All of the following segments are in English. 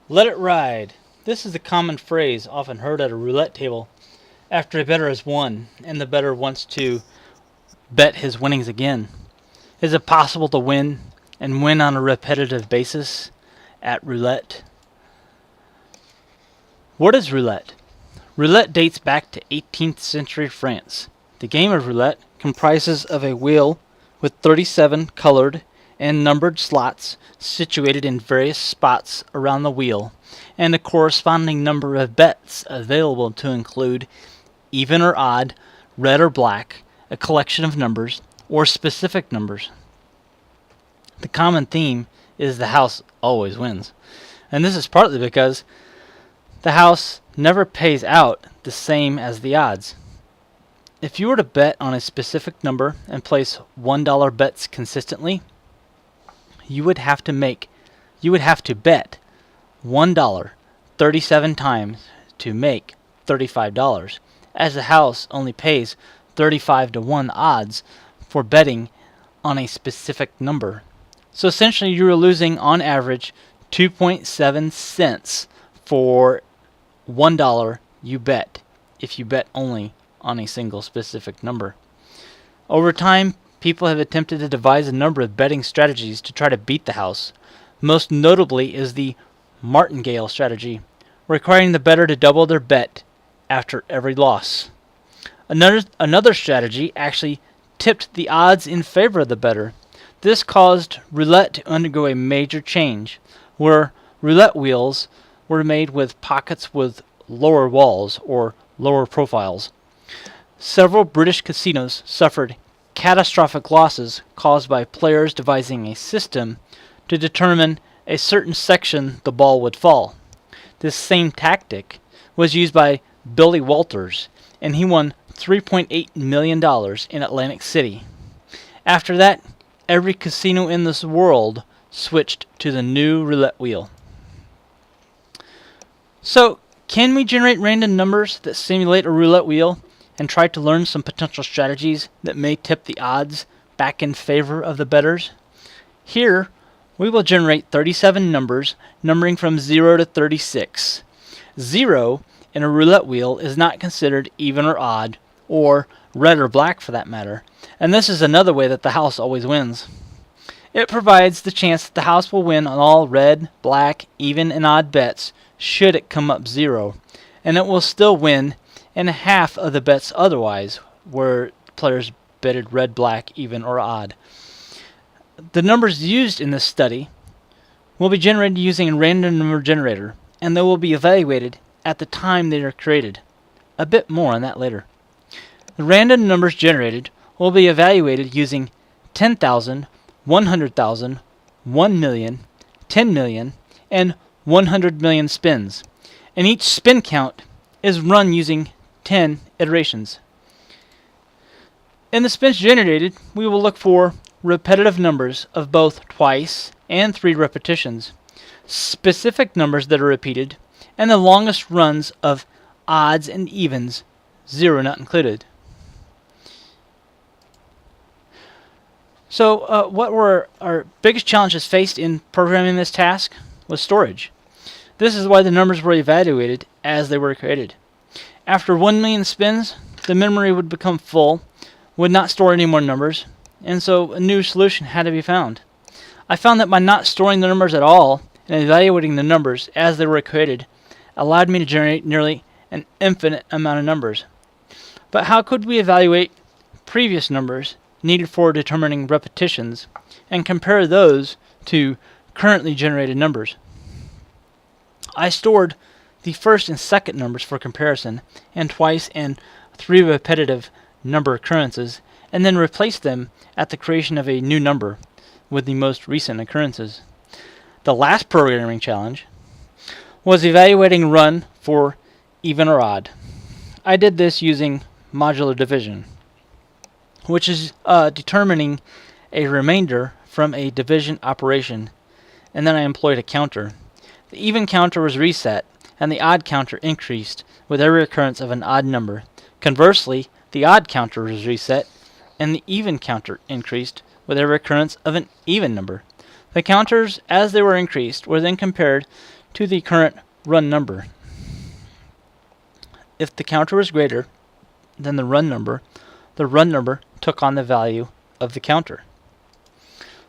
Let it ride. This is a common phrase often heard at a roulette table after a bettor has won and the bettor wants to bet his winnings again. Is it possible to win and win on a repetitive basis at roulette? What is roulette? Roulette dates back to 18th century France. The game of roulette comprises of a wheel with 37 colored and numbered slots situated in various spots around the wheel, and a corresponding number of bets available to include even or odd, red or black, a collection of numbers, or specific numbers. The common theme is the house always wins, and this is partly because the house never pays out the same as the odds. If you were to bet on a specific number and place $1 bets consistently, you would have to bet $1 37 times to make $35, as the house only pays 35 to 1 odds for betting on a specific number. So essentially you are losing on average 2.7 cents for $1 you bet if you bet only on a single specific number. Over time, people have attempted to devise a number of betting strategies to try to beat the house. Most notably is the martingale strategy, requiring the bettor to double their bet after every loss. Another strategy actually tipped the odds in favor of the bettor. This caused roulette to undergo a major change, where roulette wheels were made with pockets with lower walls or lower profiles. Several British casinos suffered catastrophic losses caused by players devising a system to determine a certain section the ball would fall. This same tactic was used by Billy Walters, and he won $3.8 million in Atlantic City. After that, every casino in this world switched to the new roulette wheel. So, can we generate random numbers that simulate a roulette wheel and try to learn some potential strategies that may tip the odds back in favor of the bettors? Here, we will generate 37 numbers numbering from 0 to 36. 0 in a roulette wheel is not considered even or odd, or red or black for that matter, and this is another way that the house always wins. It provides the chance that the house will win on all red, black, even, and odd bets should it come up 0, and it will still win in half of the bets otherwise, where players betted red, black, even, or odd. The numbers used in this study will be generated using a random number generator, and they will be evaluated at the time they are created. A bit more on that later. The random numbers generated will be evaluated using 10,000, 100,000, 1 million, 10 million, and 100 million spins, and each spin count is run using 10 iterations. In the spins generated, we will look for repetitive numbers of both twice and 3 repetitions, specific numbers that are repeated, and the longest runs of odds and evens, 0 not included. So what were our biggest challenges faced in programming this task was storage. This is why the numbers were evaluated as they were created. After 1 million spins, the memory would become full, would not store any more numbers, and so a new solution had to be found. I found that by not storing the numbers at all and evaluating the numbers as they were created allowed me to generate nearly an infinite amount of numbers. But how could we evaluate previous numbers needed for determining repetitions and compare those to currently generated numbers? I stored the first and second numbers for comparison, and twice and 3 repetitive number occurrences, and then replaced them at the creation of a new number with the most recent occurrences. The last programming challenge was evaluating run for even or odd. I did this using modular division, which is determining a remainder from a division operation, and then I employed a counter. The even counter was reset, and the odd counter increased with every occurrence of an odd number. Conversely, the odd counter was reset, and the even counter increased with every occurrence of an even number. The counters, as they were increased, were then compared to the current run number. If the counter was greater than the run number took on the value of the counter.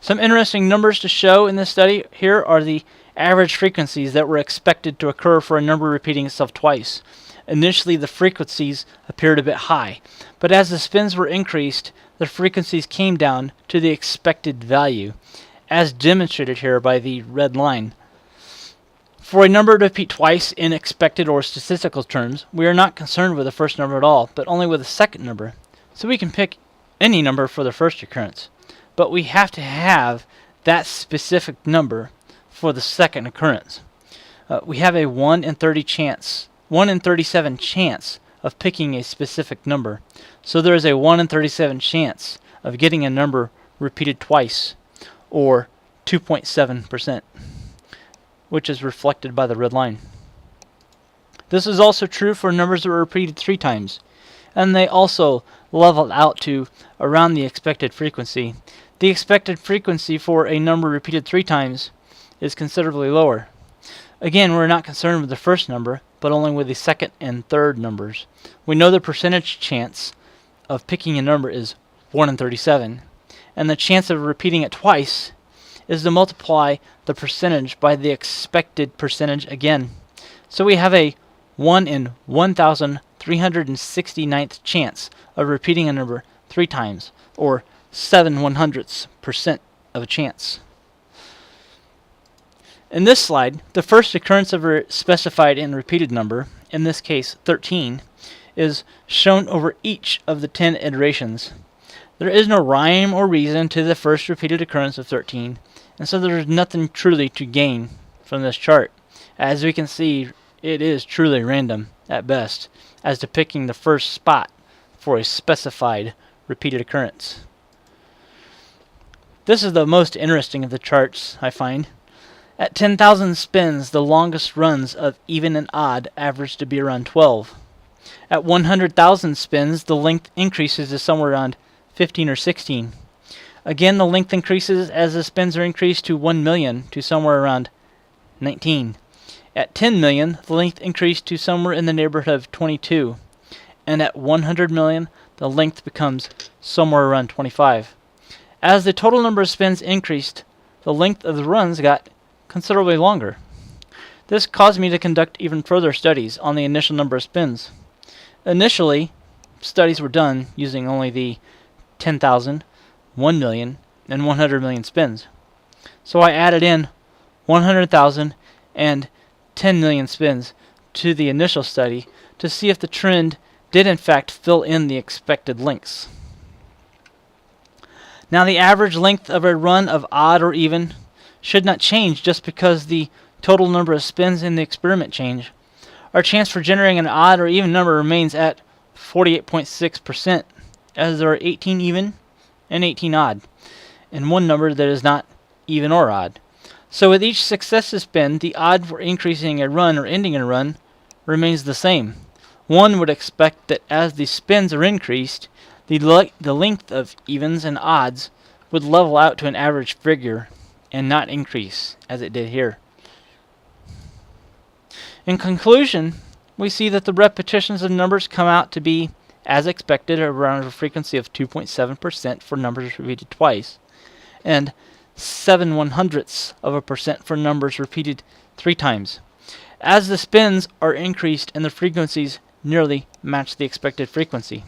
Some interesting numbers to show in this study here are the average frequencies that were expected to occur for a number repeating itself twice. Initially, the frequencies appeared a bit high, but as the spins were increased, the frequencies came down to the expected value, as demonstrated here by the red line. For a number to repeat twice in expected or statistical terms, we are not concerned with the first number at all, but only with the second number. So we can pick any number for the first occurrence, but we have to have that specific number for the second occurrence. We have a 1 in 37 chance of picking a specific number. So there is a 1 in 37 chance of getting a number repeated twice, or 2.7%, which is reflected by the red line. This is also true for numbers that were repeated 3 times, and they also level out to around the expected frequency. The expected frequency for a number repeated 3 times is considerably lower. Again, we're not concerned with the first number, but only with the second and third numbers. We know the percentage chance of picking a number is 1 in 37, and the chance of repeating it twice is to multiply the percentage by the expected percentage again. So we have a 1 in 1,369th chance of repeating a number 3 times, or 7/100% of a chance. In this slide, the first occurrence of a specified and repeated number, in this case 13, is shown over each of the 10 iterations. There is no rhyme or reason to the first repeated occurrence of 13, and so there is nothing truly to gain from this chart. As we can see, it is truly random at best as to picking the first spot for a specified repeated occurrence. This is the most interesting of the charts, I find. At 10,000 spins, the longest runs of even and odd average to be around 12. At 100,000 spins, the length increases to somewhere around 15 or 16. Again, the length increases as the spins are increased to 1 million to somewhere around 19. At 10 million, the length increased to somewhere in the neighborhood of 22. And at 100 million, the length becomes somewhere around 25. As the total number of spins increased, the length of the runs got considerably longer. This caused me to conduct even further studies on the initial number of spins. Initially, studies were done using only the 10,000, 1 million, and 100 million spins. So I added in 100,000 and 10 million spins to the initial study to see if the trend did in fact fill in the expected lengths. Now the average length of a run of odd or even should not change just because the total number of spins in the experiment change. Our chance for generating an odd or even number remains at 48.6%, as there are 18 even and 18 odd, and one number that is not even or odd. So with each successive spin, the odd for increasing a run or ending a run remains the same. One would expect that as the spins are increased, the length of evens and odds would level out to an average figure and not increase, as it did here. In conclusion, we see that the repetitions of numbers come out to be, as expected, around a frequency of 2.7% for numbers repeated twice, and 7/100ths% for numbers repeated 3 times. As the spins are increased and the frequencies nearly match the expected frequency.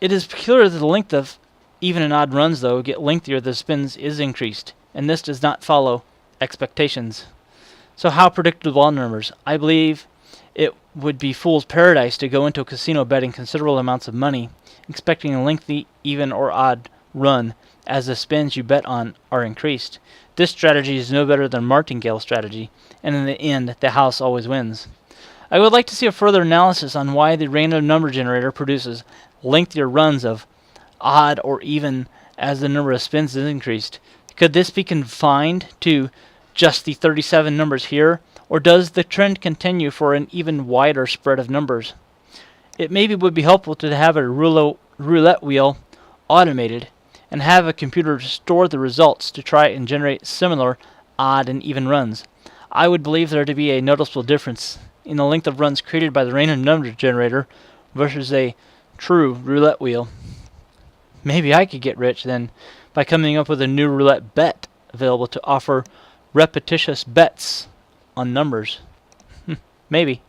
It is peculiar that the length of even and odd runs, though, get lengthier as the spins is increased, and this does not follow expectations. So how predictable are numbers? I believe it would be fool's paradise to go into a casino betting considerable amounts of money, expecting a lengthy, even or odd run as the spins you bet on are increased. This strategy is no better than martingale strategy, and in the end, the house always wins. I would like to see a further analysis on why the random number generator produces lengthier runs of odd or even as the number of spins is increased. Could this be confined to just the 37 numbers here, or does the trend continue for an even wider spread of numbers? It maybe would be helpful to have a roulette wheel automated and have a computer store the results to try and generate similar odd and even runs. I would believe there to be a noticeable difference in the length of runs created by the random number generator versus a true roulette wheel. Maybe I could get rich then by coming up with a new roulette bet available to offer repetitious bets on numbers. Maybe.